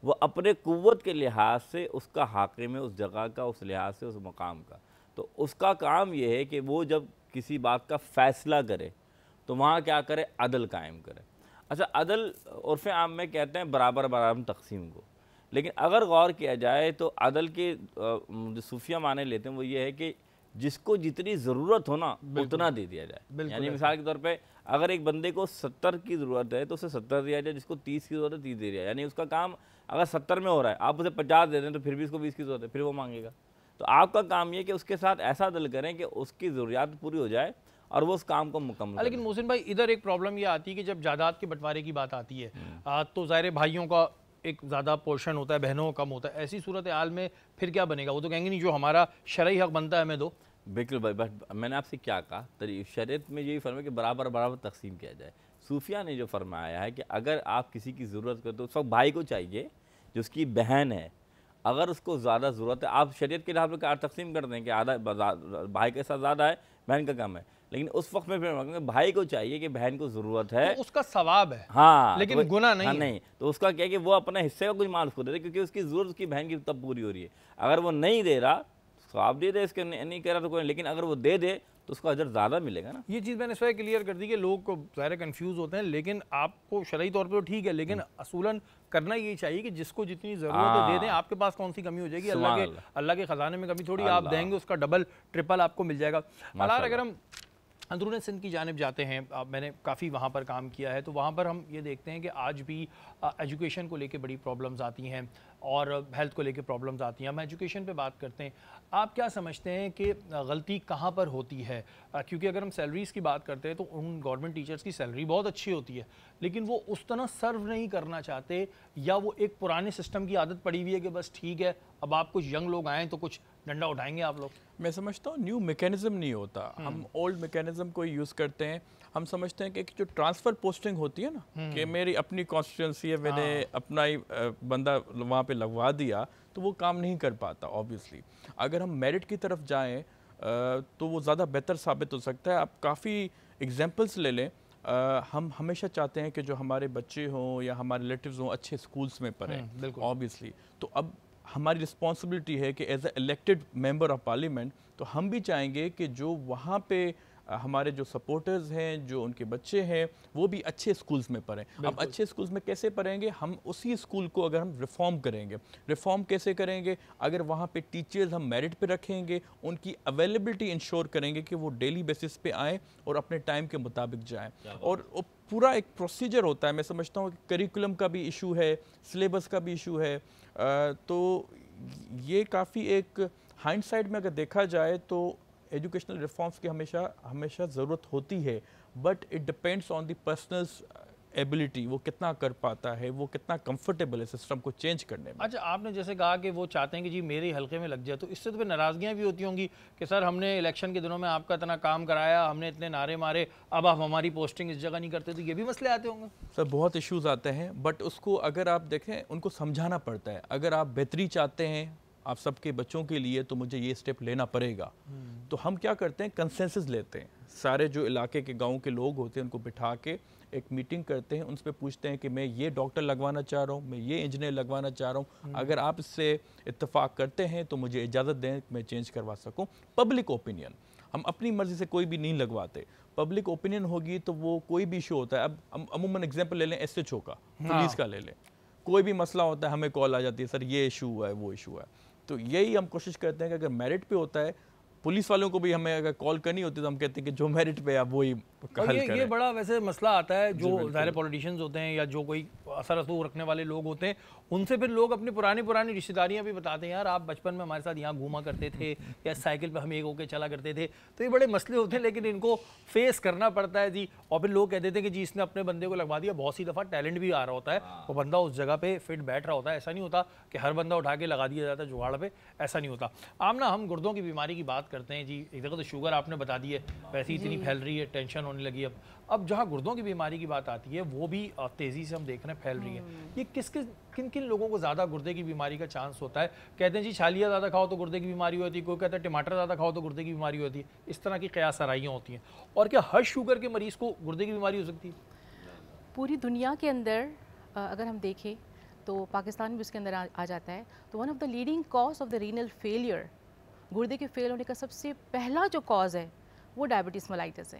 وہ اپنے قوت کے لحاظ سے اس کا حاکم ہے, اس جگہ کا, اس لحاظ سے اس مقام کا. تو اس کا کام یہ ہے کہ وہ جب کسی بات کا فیصلہ کرے تو وہاں کیا کرے, عدل قائم کرے. اچھا, عدل عرف عام میں کہتے ہیں برابر برابر تقسیم کو, لیکن اگر غور کیا جائے تو عدل کے جو صوفیہ معنی لیتے ہیں وہ یہ ہے کہ جس کو جتنی ضرورت ہو نا اتنا دے دیا جائے. یعنی مثال کے طور پہ اگر ایک بندے کو 70 کی ضرورت ہے تو اسے 70 دیا جائے, جس کو 30 کی ضرورت ہے 30 دے دیا. یعنی اس کا کام اگر 70 میں ہو رہا ہے, آپ اسے 50 دے دیں تو پھر بھی اس کو 20 کی ضرورت ہے, پھر وہ مانگے گا. تو آپ کا کام یہ کہ اس کے ساتھ ایسا عدل کریں کہ اس کی ضروریات پوری ہو جائے اور وہ اس کام کو مکمل کرے. لیکن محسن بھائی ادھر ایک پرابلم یہ آتی ہے کہ جب جائیداد کے بٹوارے کی بات آتی ہے تو ظاہر بھائیوں کا ایک زیادہ پورشن ہوتا ہے, بہنوں کا کم ہوتا ہے. ایسی صورتحال میں پھر کیا بنے گا؟ وہ تو کہیں گے نہیں جو ہمارا شرعی حق بنتا ہے ہمیں دو. بالکل بھائی, بٹ میں نے آپ سے کیا کہا, شریعت میں یہی فرمایا کہ برابر برابر تقسیم کیا جائے. صوفیہ نے جو فرمایا ہے کہ اگر آپ کسی کی ضرورت کرتے تو اس وقت بھائی کو چاہیے جو اس کی بہن ہے, اگر اس کو زیادہ ضرورت ہے, آپ شریعت کے لحاظ پہ تقسیم کر دیں کہ آدھا بھائی کے ساتھ زیادہ ہے, بہن کا کم ہے. لیکن اس وقت میں پھر بھائی کو چاہیے کہ بہن کو ضرورت ہے, اس کا ثواب ہے ہاں لیکن گناہ نہیں. تو اس کا کیا کہ وہ اپنے حصے کا کچھ مال اس کو دے دے, کیونکہ اس کی ضرورت اس کی بہن کی تب پوری ہو رہی ہے. اگر وہ نہیں دے رہا ثواب دے دے, اس کے نہیں کہہ رہا تو کوئی, لیکن اگر وہ دے دے تو اس کو اجر زیادہ ملے گا نا. یہ چیز میں نے اس وقت کلیئر کر دی کہ لوگ کو ظاہر کنفیوز ہوتے ہیں, لیکن آپ کو شرعی طور پہ تو ٹھیک ہے, لیکن اصولاً کرنا یہی چاہیے کہ جس کو جتنی ضرورت ہے دے دیں. آپ کے پاس کون سی کمی ہو جائے گی؟ اللہ کے خزانے میں کمی تھوڑی, آپ دیں گے اس کا ڈبل ٹرپل آپ کو مل جائے گا. ملار اگر ہم اندرون سندھ کی جانب جاتے ہیں, میں نے کافی وہاں پر کام کیا ہے, تو وہاں پر ہم یہ دیکھتے ہیں کہ آج بھی ایجوکیشن کو لے کے بڑی پرابلمز آتی ہیں اور ہیلتھ کو لے کے پرابلمز آتی ہیں. ہم ایجوکیشن پہ بات کرتے ہیں, آپ کیا سمجھتے ہیں کہ غلطی کہاں پر ہوتی ہے؟ کیونکہ اگر ہم سیلریز کی بات کرتے ہیں تو ان گورنمنٹ ٹیچرز کی سیلری بہت اچھی ہوتی ہے, لیکن وہ اس طرح سرو نہیں کرنا چاہتے, یا وہ ایک پرانے سسٹم کی عادت پڑی ہوئی ہے کہ بس ٹھیک ہے اب آپ کچھ ینگ لوگ آئیں تو کچھ ڈنڈا اٹھائیں گے آپ لوگ. میں سمجھتا ہوں نیو میکینزم نہیں ہوتا, ہم اولڈ میکینزم کو یوز کرتے ہیں. ہم سمجھتے ہیں کہ جو ٹرانسفر پوسٹنگ ہوتی ہے نا, کہ میری اپنی کانسٹیٹوئنسی ہے, میں نے اپنا ہی بندہ وہاں پہ لگوا دیا, تو وہ کام نہیں کر پاتا آبویسلی. اگر ہم میرٹ کی طرف جائیں تو وہ زیادہ بہتر ثابت ہو سکتا ہے. آپ کافی ایگزامپلس لے لیں, ہم ہمیشہ چاہتے ہیں کہ جو ہمارے بچے ہوں یا ہمارے ریلیٹیوز ہوں اچھے سکولز میں پڑھیں آبویسلی. تو اب ہماری رسپانسبلٹی ہے کہ as a elected member of parliament, تو ہم بھی چاہیں گے کہ جو وہاں پہ ہمارے جو سپورٹرز ہیں, جو ان کے بچے ہیں, وہ بھی اچھے سکولز میں پڑھیں. اب اچھے سکولز میں کیسے پڑھیں گے؟ ہم اسی سکول کو اگر ہم ریفارم کریں گے. ریفارم کیسے کریں گے؟ اگر وہاں پہ ٹیچرز ہم میرٹ پہ رکھیں گے, ان کی اویلیبلٹی انشور کریں گے کہ وہ ڈیلی بیسس پہ آئیں اور اپنے ٹائم کے مطابق جائیں. اور پورا ایک پروسیجر ہوتا ہے. میں سمجھتا ہوں کہ کریکولم کا بھی ایشو ہے, سلیبس کا بھی ایشو ہے. تو یہ کافی ایک ہائنڈ سائڈ میں اگر دیکھا جائے تو ایجوکیشنل ریفارمس کی ہمیشہ ضرورت ہوتی ہے, but it depends on the personal's ability, وہ کتنا کر پاتا ہے, وہ کتنا کمفرٹیبل ہے سسٹم کو چینج کرنے میں. اچھا, آپ نے جیسے کہا کہ وہ چاہتے ہیں کہ جی میرے حلقے میں لگ جائے, تو اس سے تو پھر ناراضگیاں بھی ہوتی ہوں گی کہ سر ہم نے الیکشن کے دنوں میں آپ کا اتنا کام کرایا, ہم نے اتنے نعرے مارے, اب آپ ہماری پوسٹنگ اس جگہ نہیں کرتے, تو یہ بھی مسئلے آتے ہوں گے. سر بہت ایشوز آتے ہیں, بٹ اس کو اگر آپ دیکھیں ان کو سمجھانا پڑتا ہے. اگر آپ بہتری چاہتے ہیں آپ سب کے بچوں کے لیے, تو مجھے یہ سٹیپ لینا پڑے گا. تو ہم کیا کرتے ہیں, کنسنسس لیتے ہیں. سارے جو علاقے کے گاؤں کے لوگ ہوتے ہیں ان کو بٹھا کے ایک میٹنگ کرتے ہیں, ان سے پوچھتے ہیں کہ میں یہ ڈاکٹر لگوانا چاہ رہا ہوں, میں یہ انجینئر لگوانا چاہ رہا ہوں, اگر آپ اس سے اتفاق کرتے ہیں تو مجھے اجازت دیں کہ میں چینج کروا سکوں. پبلک اوپینین, ہم اپنی مرضی سے کوئی بھی نہیں لگواتے. پبلک اوپینین ہوگی تو وہ کوئی بھی ایشو ہوتا ہے. اب ہم عموماً ایگزامپل لے لیں ایس ایچ او کا, پولیس کا لے لیں, کوئی بھی مسئلہ ہوتا ہے ہمیں کال آ جاتی ہے, سر یہ ایشو ہوا ہے, وہ ایشو ہے. تو یہی ہم کوشش کرتے ہیں کہ اگر میرٹ پہ ہوتا ہے, پولیس والوں کو بھی ہمیں اگر کال کرنی ہوتی ہے تو ہم کہتے ہیں کہ جو میرٹ پہ آپ وہی حل کریں. یہ بڑا ویسے مسئلہ آتا ہے, جو ظاہر پولیٹیشینز ہوتے ہیں یا جو کوئی اثر رسوخ رکھنے والے لوگ ہوتے ہیں, ان سے پھر لوگ اپنی پرانی رشتہ داریاں بھی بتاتے ہیں, یار آپ بچپن میں ہمارے ساتھ یہاں گھوما کرتے تھے یا سائیکل پہ ہم ایک ہو کے چلا کرتے تھے. تو یہ بڑے مسئلے ہوتے ہیں, لیکن ان کو فیس کرنا پڑتا ہے جی. اور پھر لوگ کہتے تھے کہ جی اس نے اپنے بندے کو لگوا دیا. بہت سی دفعہ ٹیلنٹ بھی آ رہا ہوتا ہے, وہ بندہ اس جگہ پہ فٹ بیٹھ رہا ہوتا ہے. ایسا نہیں ہوتا کہ ہر بندہ اٹھا کے لگا دیا جاتا ہے جگاڑ پہ, ایسا نہیں ہوتا. آمنہ, ہم گردوں کی بیماری کی بات کرتے ہیں جی. ایک جگہ تو شوگر آپ نے بتا دی ہے, ویسے اتنی پھیل رہی ہے, ٹینشن ہونے لگی. اب جہاں گردوں کی بیماری کی بات آتی ہے وہ بھی تیزی سے ہم دیکھ رہے ہیں پھیل رہی ہے. یہ کن لوگوں کو زیادہ گردے کی بیماری کا چانس ہوتا ہے؟ کہتے ہیں جی چھالیاں زیادہ کھاؤ تو گردے کی بیماری ہوتی ہے, کوئی کہتا ہے ٹماٹر زیادہ کھاؤ تو گردے کی بیماری ہوتی ہے. اس طرح کی قیاس آرائیاں ہوتی ہیں. اور کیا ہر شوگر کے مریض کو گردے کی بیماری ہو سکتی ہے؟ پوری دنیا کے اندر اگر ہم دیکھیں تو پاکستان بھی اس کے اندر آ جاتا ہے. تو one of the leading cause of the renal failure, گردے کے فیل ہونے کا سب سے پہلا جو کاز ہے وہ ڈائبٹیز ملائٹس ہے.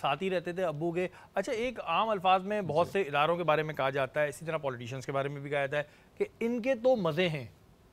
ساتھ ہی رہتے تھے ابو کے. اچھا ایک عام الفاظ میں بہت سے اداروں کے بارے میں کہا جاتا ہے, اسی طرح پولیٹیشنز کے بارے میں بھی کہا جاتا ہے کہ ان کے تو مزے ہیں,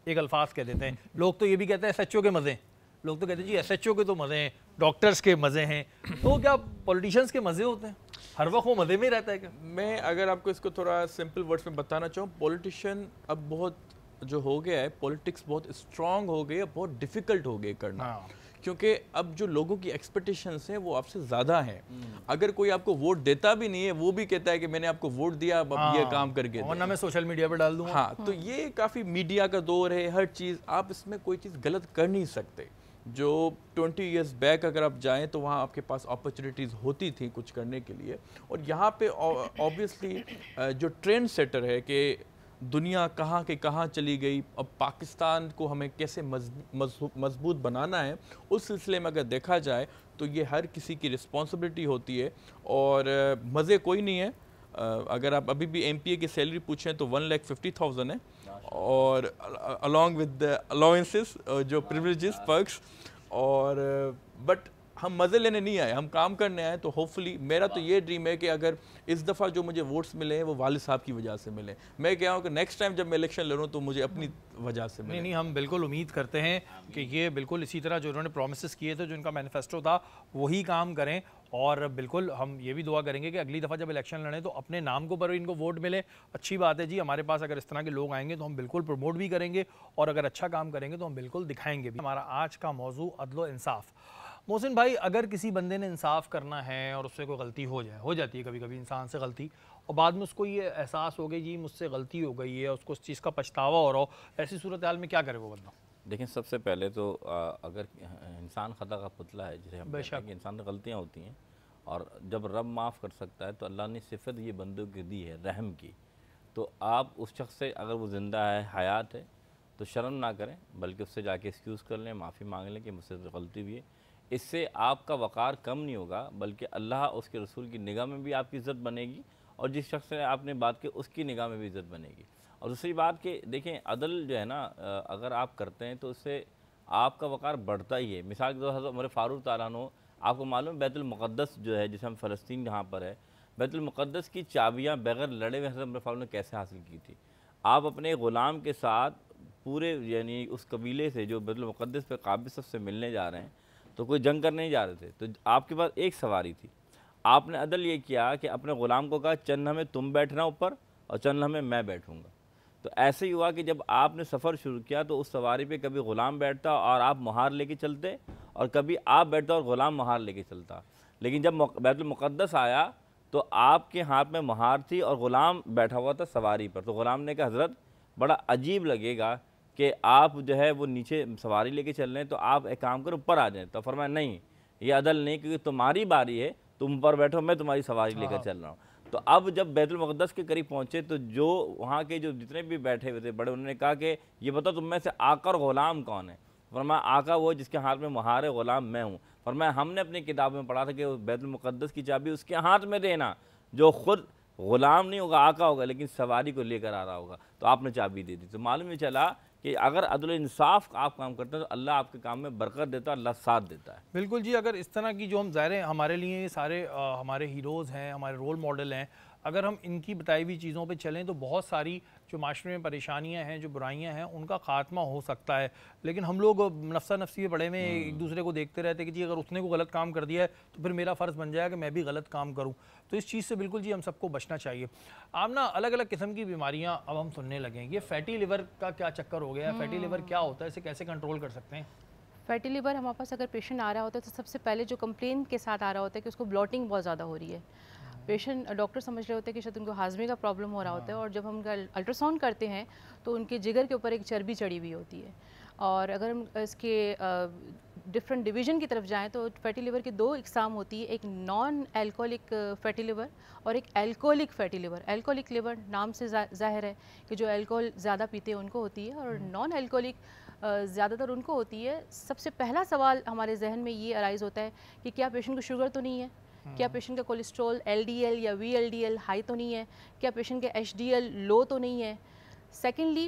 ایک الفاظ کہہ دیتے ہیں لوگ. تو یہ بھی کہتے ہیں ایس ایچ او کے مزے ہیں, لوگ تو کہتے ہیں جی ایس ایچ او کے تو مزے ہیں, ڈاکٹرز کے مزے ہیں. تو کیا پولیٹیشنز کے مزے ہوتے ہیں؟ ہر وقت وہ مزے میں ہی رہتا ہے کیا؟ میں اگر آپ کو اس کو تھوڑا سمپل ورڈز میں بتانا چاہوں, پولیٹیشین اب بہت جو ہو گیا ہے, پولیٹکس بہت اسٹرانگ ہو گئی ہے, بہت ڈیفیکلٹ ہو گئی کرنا, کیونکہ اب جو لوگوں کی ایکسپیکٹیشنز ہیں وہ آپ سے زیادہ ہیں. اگر کوئی آپ کو ووٹ دیتا بھی نہیں ہے, وہ بھی کہتا ہے کہ میں نے آپ کو ووٹ دیا, اب یہ کام کر کے ورنہ میں سوشل میڈیا پہ ڈال دوں. ہاں, تو یہ کافی میڈیا کا دور ہے, ہر چیز آپ اس میں کوئی چیز غلط کر نہیں سکتے. جو 20 ایئرز بیک اگر آپ جائیں تو وہاں آپ کے پاس اپرچونیٹیز ہوتی تھیں کچھ کرنے کے لیے, اور یہاں پہ اوبیسلی جو ٹرینڈ سیٹر ہے کہ دنیا کہاں کے کہاں چلی گئی, اب پاکستان کو ہمیں کیسے مضبوط بنانا ہے, اس سلسلے میں اگر دیکھا جائے تو یہ ہر کسی کی رسپانسبلٹی ہوتی ہے. اور مزے کوئی نہیں ہے. اگر آپ ابھی بھی ایم پی اے کی سیلری پوچھیں تو 1,50,000 ہے, اور along with the allowances جو privileges perks, اور بٹ ہم مزے لینے نہیں آئے, ہم کام کرنے آئے. تو ہوپفلی میرا تو یہ ڈریم ہے کہ اگر اس دفعہ جو مجھے ووٹس ملے ہیں وہ والد صاحب کی وجہ سے ملے, میں کہہ رہا ہوں کہ نیکسٹ ٹائم جب میں الیکشن لڑوں تو مجھے اپنی وجہ سے ملے. نہیں, ہم بالکل امید کرتے ہیں کہ یہ بالکل اسی طرح جو انہوں نے پرومسز کیے تھے, جو ان کا مینیفیسٹو تھا, وہی کام کریں. اور بالکل ہم یہ بھی دعا کریں گے کہ اگلی دفعہ جب الیکشن لڑیں تو اپنے نام کو پر ان کو ووٹ ملے. اچھی بات ہے جی, ہمارے پاس اگر اس طرح کے لوگ آئیں گے تو ہم بالکل پروموٹ بھی کریں گے, اور اگر اچھا کام کریں گے تو ہم بالکل دکھائیں گے بھی. ہمارا آج کا موضوع عدل و انصاف. محسن بھائی, اگر کسی بندے نے انصاف کرنا ہے اور اس سے کوئی غلطی ہو جاتی ہے کبھی کبھی انسان سے غلطی, اور بعد میں اس کو یہ احساس ہو گئی جی مجھ سے غلطی ہو گئی ہے, اس کو اس چیز کا پچھتاوا ہو رہا ہو, ایسی صورتحال میں کیا کرے وہ بندہ؟ دیکھیں, سب سے پہلے تو اگر انسان خطا کا پتلا ہے, جسے ہم کہتے ہیں کہ انسان سے غلطیاں ہوتی ہیں, اور جب رب معاف کر سکتا ہے تو اللہ نے صفت یہ بندوں کی دی ہے رحم کی. تو آپ اس شخص سے, اگر وہ زندہ ہے, حیات ہے, تو شرم نہ کریں, بلکہ اس سے جا کے ایکسکیوز کر لیں, معافی مانگ لیں کہ مجھ سے غلطی ہوئی ہے. اس سے آپ کا وقار کم نہیں ہوگا, بلکہ اللہ اس کے رسول کی نگاہ میں بھی آپ کی عزت بنے گی, اور جس شخص سے آپ نے بات کی اس کی نگاہ میں بھی عزت بنے گی. اور دوسری بات کہ دیکھیں, عدل جو ہے نا, اگر آپ کرتے ہیں تو اس سے آپ کا وقار بڑھتا ہی ہے. مثال کے طور پر حضرت عمر فاروق تعالیٰ عنہ, آپ کو معلوم بیت المقدس جو ہے, جسے ہم فلسطین جہاں پر ہے, بیت المقدس کی چابیاں بغیر لڑے ہوئے حضرت عمر فاروق نے کیسے حاصل کی تھی؟ آپ اپنے غلام کے ساتھ پورے, یعنی اس قبیلے سے جو بیت المقدس پہ قابض سے ملنے جا رہے ہیں, تو کوئی جنگ کرنے نہیں جا رہے تھے, تو آپ کے پاس ایک سواری تھی. آپ نے عدل یہ کیا کہ اپنے غلام کو کہا چند ہمیں تم بیٹھنا اوپر اور چند ہمیں میں بیٹھوں گا. تو ایسے ہی ہوا کہ جب آپ نے سفر شروع کیا تو اس سواری پہ کبھی غلام بیٹھتا اور آپ مہار لے کے چلتے, اور کبھی آپ بیٹھتا اور غلام مہار لے کے چلتا. لیکن جب بیت المقدس آیا تو آپ کے ہاتھ میں مہار تھی اور غلام بیٹھا ہوا تھا سواری پر. تو غلام نے کہا حضرت بڑا عجیب لگے گا کہ آپ جو ہے وہ نیچے سواری لے کے چل رہے ہیں, تو آپ ایک کام کرو اوپر آ جائیں. تو فرمایا نہیں, یہ عدل نہیں, کیونکہ تمہاری باری ہے, تم اوپر بیٹھو, میں تمہاری سواری لے کر چل رہا ہوں. تو اب جب بیت المقدس کے قریب پہنچے تو جو وہاں کے جو جتنے بھی بیٹھے ہوئے تھے بڑے, انہوں نے کہا کہ یہ بتاؤ تم میں سے آقا اور غلام کون ہے؟ فرمایا آقا وہ جس کے ہاتھ میں مہار ہے, غلام میں ہوں. فرمایا ہم نے اپنی کتابوں میں پڑھا تھا کہ بیت المقدس کی چابی اس کے ہاتھ میں دینا جو خود غلام نہیں ہوگا, آقا ہوگا, لیکن سواری کو لے کر آ رہا ہوگا. تو آپ نے چابی دے دی. تو معلوم یہ چلا کہ اگر عدل و انصاف آپ کام کرتے ہیں تو اللہ آپ کے کام میں برکت دیتا ہے, اللہ ساتھ دیتا ہے. بالکل جی, اگر اس طرح کی جو ہم ظاہر ہیں ہمارے لیے یہ سارے ہمارے ہیروز ہیں, ہمارے رول ماڈل ہیں, اگر ہم ان کی بتائی ہوئی چیزوں پہ چلیں تو بہت ساری جو معاشرے میں پریشانیاں ہیں, جو برائیاں ہیں, ان کا خاتمہ ہو سکتا ہے. لیکن ہم لوگ نفسا نفسی پڑے میں ایک دوسرے کو دیکھتے رہتے کہ جی اگر اس نے کوئی غلط کام کر دیا ہے تو پھر میرا فرض بن جائے کہ میں بھی غلط کام کروں. تو اس چیز سے بالکل جی ہم سب کو بچنا چاہیے. آمنہ, الگ الگ قسم کی بیماریاں اب ہم سننے لگیں, یہ فیٹی لیور کا کیا چکر ہو گیا ہے؟ فیٹی لیور کیا ہوتا ہے, اسے کیسے کنٹرول کر سکتے ہیں؟ فیٹی لیور ہمارے پاس اگر پیشنٹ آ رہا ہوتا ہے تو سب سے پہلے جو کمپلین کے ساتھ آ رہا ہوتا ہے کہ اس کو بلوٹنگ بہت زیادہ ہو رہی ہے. پیشنٹ ڈاکٹر سمجھ رہے ہوتے ہیں کہ شاید ان کو ہاضمے کا پرابلم ہو رہا ہوتا ہے, اور جب ہم ان کا الٹرا ساؤنڈ کرتے ہیں تو ان کے جگر کے اوپر ایک چربی چڑھی ہوئی ہوتی ہے. اور اگر ہم اس کے ڈفرینٹ ڈویژن کی طرف جائیں تو فیٹی لیور کی 2 اقسام ہوتی ہے, ایک نان الکوہولک فیٹی لیور اور ایک alcoholic fatty liver. Alcoholic liver نام سے ظاہر ہے کہ جو الکوہول زیادہ پیتے ہیں ان کو ہوتی ہے, اور نان الکوہولک زیادہ تر ان کو ہوتی ہے. سب سے پہلا سوال ہمارے ذہن میں یہ ارائز ہوتا ہے کہ کیا پیشنٹ کو شوگر تو نہیں ہے, کیا پیشنٹ کا کولیسٹرول LDL یا VLDL ہائی تو نہیں ہے, کیا پیشنٹ کا HDL لو تو نہیں ہے. Secondly,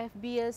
FBS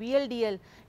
VLDL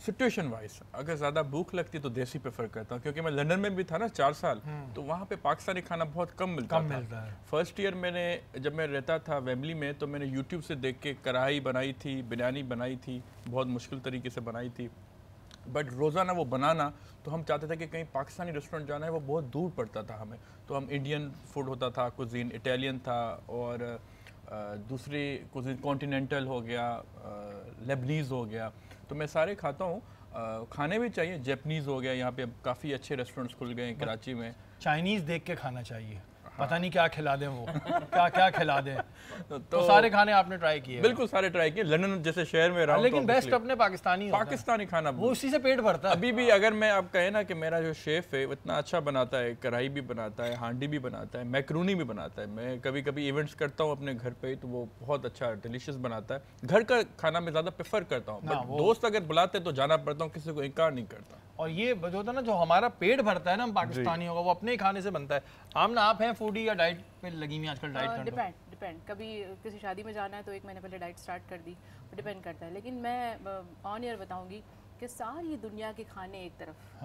situation wise اگر زیادہ بھوک لگتی تو دیسی پریفر کرتا ہوں، کیونکہ میں لندن میں بھی تھا نا 4 سال، تو وہاں پہ پاکستانی کھانا بہت کم ملتا تھا۔ فرسٹ ایئر میں نے جب میں رہتا تھا ویمبلی میں تو میں نے یوٹیوب سے دیکھ کے کڑھائی بنائی تھی، بریانی بنائی تھی، بہت مشکل طریقے سے بنائی تھی، بٹ روزانہ وہ بنانا تو ہم چاہتے تھے کہ کہیں پاکستانی ریسٹورنٹ جانا ہے، وہ بہت دور پڑتا تھا ہمیں، تو ہم انڈین فوڈ ہوتا تھا، کوزین اٹیلین تھا، اور دوسری کوزین کانٹیننٹل ہو گیا، لیبنیز ہو گیا، تو میں سارے کھاتا ہوں، کھانے بھی چاہیے۔ جیپنیز ہو گیا، یہاں پہ کافی اچھے ریسٹورنٹس کھل گئے ہیں کراچی میں۔ چائنیز دیکھ کے کھانا چاہیے، پتہ نہیں کیا کھلا دیں، وہ کیا کھلا دیں، تو سارے کھانے آپ نے ٹرائی کیے؟ بالکل سارے ٹرائی کیے، لندن جیسے شہر میں رہا ہوں، لیکن بیسٹ اپنے پاکستانی کھانا وہ اسی سے پیٹ بھرتا ہے۔ ابھی بھی اگر میں آپ کہیں نا کہ میرا جو شیف ہے اتنا اچھا بناتا ہے، کڑھائی بھی بناتا ہے، ہانڈی بھی بناتا ہے، میکرونی بھی بناتا ہے، میں کبھی کبھی ایونٹس کرتا ہوں اپنے گھر پہ تو وہ بہت اچھا ڈیلیشیس بناتا ہے۔ گھر کا کھانا میں زیادہ پریفر کرتا ہوں، بٹ دوست اگر بلاتے تو جانا پڑتا ہوں، کسی کو انکار نہیں کرتا۔ اور یہ جو ہوتا ہے نا، جو ہمارا پیٹ بھرتا ہے نا ہم پاکستانیوں کا، وہ اپنے ہی کھانے سے بنتا ہے۔ آمنہ آپ ہیں فوڈی یا ڈائٹ پہ لگی ہوئی آج کل؟ ڈائٹ ڈپینڈ، کبھی کسی شادی میں جانا ہے تو 1 مہینے پہلے ڈائٹ سٹارٹ کر دی، ڈپینڈ کرتا ہے، لیکن میں آن ایئر بتاؤں گی کہ ساری دنیا کے کھانے ایک طرف،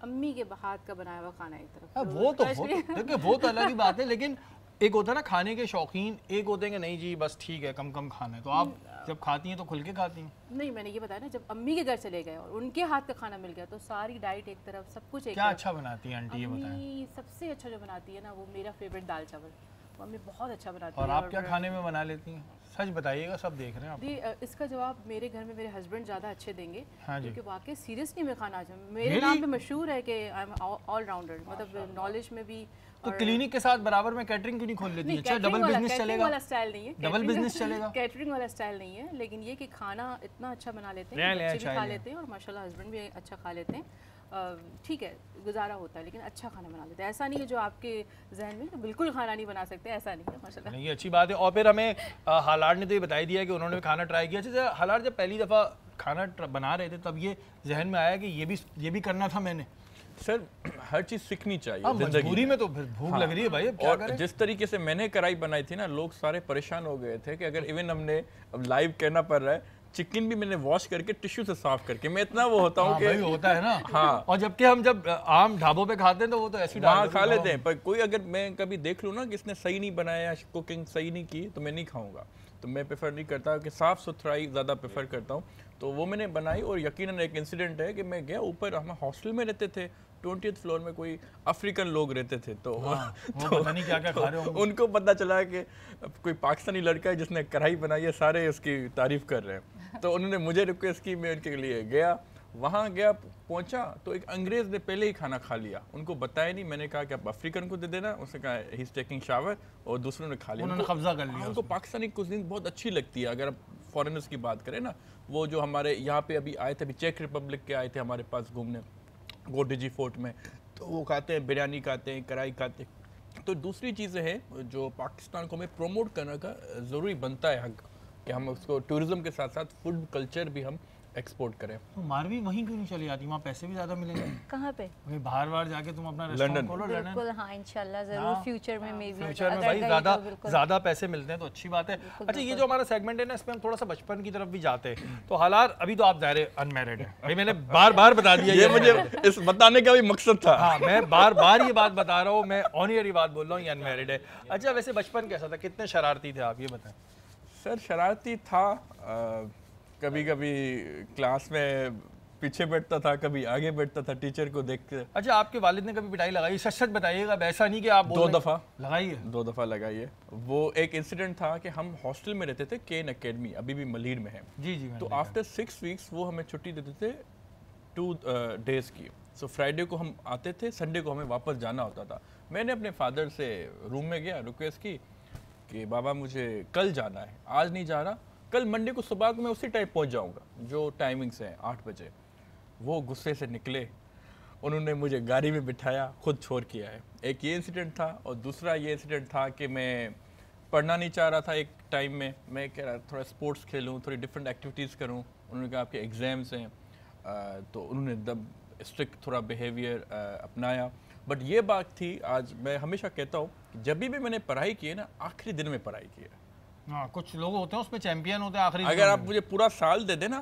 امی کے ہاتھ کا بنایا ہوا کھانا ایک طرف، وہ تو دیکھیں وہ تو الگ ہی بات ہے، لیکن ایک ہوتا ہے نا کھانے کے شوقین، ایک ہوتے ہیں کہ نہیں جی بس ٹھیک ہے کم کھانا ہے، تو آپ جب کھاتی ہیں تو کھل کے کھاتی ہیں؟ نہیں، میں نے یہ بتایا نا، جب امی کے گھر چلے گئے اور ان کے ہاتھ کا کھانا مل گیا تو ساری ڈائٹ ایک طرف، سب کچھ ایک طرف۔ کیا اچھا بناتی ہیں آنٹی یہ بتائیں؟ امی سب سے اچھا جو بناتی ہے نا، وہ میرا فیوریٹ دال چاول، وہ امی بہت اچھا بناتی ہے۔ اور آپ کیا کھانے میں بنا لیتی ہیں؟ سچ بتائیے گا، سب دیکھ رہے ہیں آپ۔ جی اس کا جواب میرے گھر میں میرے ہسبینڈ زیادہ اچھے دیں گے، کیونکہ واقعی سیریسلی میں کھانا میرے نام پہ مشہور ہے کہ آئی ایم آل راؤنڈر، مطلب نالج میں بھی۔ تو کلینک کے ساتھ برابر میں کیٹرنگ کیوں نہیں کھول لیتی؟ اچھا ڈبل بزنس چلے گا؟ والا اسٹائل نہیں ہے، ڈبل بزنس چلے گا؟ کیٹرنگ والا اسٹائل نہیں ہے، لیکن یہ کہ کھانا اتنا اچھا بنا لیتے ہیں، بچے بھی کھا لیتے ہیں اور ماشاءاللہ ہسبینڈ بھی اچھا کھا لیتے ہیں، ٹھیک ہے گزارا ہوتا ہے، لیکن اچھا کھانا بنا لیتے ہیں۔ ایسا نہیں ہے جو آپ کے ذہن میں بالکل کھانا نہیں بنا سکتے، ایسا نہیں ہے ماشاءاللہ۔ یہ اچھی بات ہے۔ اور پھر ہمیں حالات نے تو یہ بتائی دیا کہ انہوں نے کھانا ٹرائی کیا۔ اچھا حالات جب پہلی دفعہ کھانا بنا رہے تھے تب یہ ذہن میں آیا کہ یہ بھی کرنا تھا میں نے؟ سر ہر چیز سیکھنی چاہیے مجبوری میں، تو پھر بھوک لگ رہی ہے بھائی، اب کیا کریں؟ جس طریقے سے میں نے کڑھائی بنائی تھی نا، لوگ سارے پریشان ہو گئے تھے کہ اگر ایون ہم نے اب لائیو کہنا پڑ رہا ہے، چکن بھی میں نے واش کر کے ٹشو سے صاف کر کے، میں اتنا وہ ہوتا ہوں کہ ہوتا ہے نا، اور جبکہ ہم جب عام ڈھابوں پہ کھاتے ہیں تو وہ تو ایسی وہاں کھا لیتے ہیں، پر کوئی اگر میں کبھی دیکھ لوں نا کہ اس نے صحیح نہیں بنایا، کوکنگ صحیح نہیں کی، تو میں نہیں کھاؤں گا، تو میں پریفر نہیں کرتا کہ صاف ستھرائی زیادہ پریفر کرتا ہوں۔ تو وہ میں نے بنائی، اور یقیناً ایک انسیڈنٹ ہے کہ میں گیا اوپر، ہم ہاسٹل میں رہتے تھے، 20th فلور میں کوئی افریقن لوگ رہتے تھے، تو ان کو پتہ چلا کہ کوئی پاکستانی لڑکا ہے جس نے کڑھائی بنائی ہے، سارے اس کی تعریف کر رہے ہیں، تو انہوں نے مجھے ریکویسٹ کی، میں ان کے لیے گیا، وہاں گیا پہنچا تو ایک انگریز نے پہلے ہی کھانا کھا لیا، ان کو بتایا نہیں، میں نے کہا کہ آپ افریقن کو دے دینا، اس نے کہا ہی از ٹیکنگ شاور، اور دوسروں نے کھا لیا، انہوں نے قبضہ کر لیا۔ ان کو پاکستانی کوزین بہت اچھی لگتی ہے، اگر آپ فارنرز کی بات کریں نا، وہ جو ہمارے یہاں پہ ابھی آئے تھے، ابھی چیک ریپبلک کے آئے تھے ہمارے پاس گھومنے گوڈیجی فورٹ میں، تو وہ کھاتے ہیں، بریانی کھاتے ہیں، کڑھائی کھاتے ہیں۔ تو دوسری چیزیں ہیں جو پاکستان کو ہمیں پروموٹ کرنے کا ضروری بنتا ہے حق، کہ ہم اس کو ٹورزم کے ساتھ ساتھ فوڈ کلچر بھی ہم ایکسپورٹ کریں۔ ماروی وہیں کیوں نہیں چلی جاتی؟ وہاں پیسے بھی زیادہ ملیں گے۔ کہاں پہ؟ باہر جا کے تم اپنا ریسٹورنٹ کھولو، بالکل ہاں انشاءاللہ ضرور فیوچر میں می بی، فیوچر میں بھائی زیادہ پیسے ملتے ہیں تو اچھی بات ہے۔ اچھا یہ جو ہمارا سیگمنٹ ہے نا، اس میں ہم تھوڑا سا بچپن کی طرف بھی جاتے ہیں، تو حالات ابھی تو آپ ظاہر ان میرڈ ہیں بھائی، میں نے بار بتا دیا، یہ مجھے اس بتانے کا بھی مقصد تھا۔ ہاں میں بار یہ بات بتا رہا ہوں، میں آن ایئر یہ بات بول رہا ہوں، یہ ان میرڈ ہے۔ اچھا ویسے بچپن کیسا تھا، کتنے شرارتی تھے آپ یہ بتائیں؟ سر شرارتی تھا، کبھی کبھی کلاس میں پیچھے بیٹھتا تھا، کبھی آگے بیٹھتا تھا ٹیچر کو دیکھ کے۔ اچھا آپ کے والد نے کبھی پٹائی لگائی؟ سچ بتائیے گا، ایسا نہیں کہ آپ 2 دفعہ لگائی ہے؟ 2 دفعہ لگائی ہے۔ وہ ایک انسیڈنٹ تھا کہ ہم ہاسٹل میں رہتے تھے، کین اکیڈمی ابھی بھی ملیر میں ہے، جی تو آفٹر 6 ویکس وہ ہمیں چھٹی دیتے تھے 2 days کی، سو فرائیڈے کو ہم آتے تھے، سنڈے کو ہمیں واپس جانا ہوتا تھا۔ میں نے اپنے فادر سے روم میں گیا، ریکویسٹ کی کہ بابا مجھے کل جانا ہے، آج نہیں جا رہا، کل منڈے کو صبح کو میں اسی ٹائم پہنچ جاؤں گا جو ٹائمنگس ہیں 8 بجے۔ وہ غصے سے نکلے، انہوں نے مجھے گاڑی میں بٹھایا، خود چھوڑ کے آئے۔ ایک یہ انسیڈنٹ تھا، اور دوسرا یہ انسیڈنٹ تھا کہ میں پڑھنا نہیں چاہ رہا تھا ایک ٹائم میں کہہ رہا تھوڑا اسپورٹس کھیلوں، تھوڑی ڈفرینٹ ایکٹیویٹیز کروں، انہوں نے کہا آپ کے ایگزامس ہیں، تو انہوں نے اسٹرکٹ تھوڑا بیہیویئر اپنایا۔ بٹ یہ بات تھی، آج میں ہمیشہ کہتا ہوں کہ جب بھی میں نے پڑھائی کی ہے نا، آخری دن میں پڑھائی کی ہے۔ ہاں کچھ لوگ ہوتے ہیں اس میں چیمپئن ہوتے ہیں آخری، اگر آپ مجھے پورا سال دے دیں نا،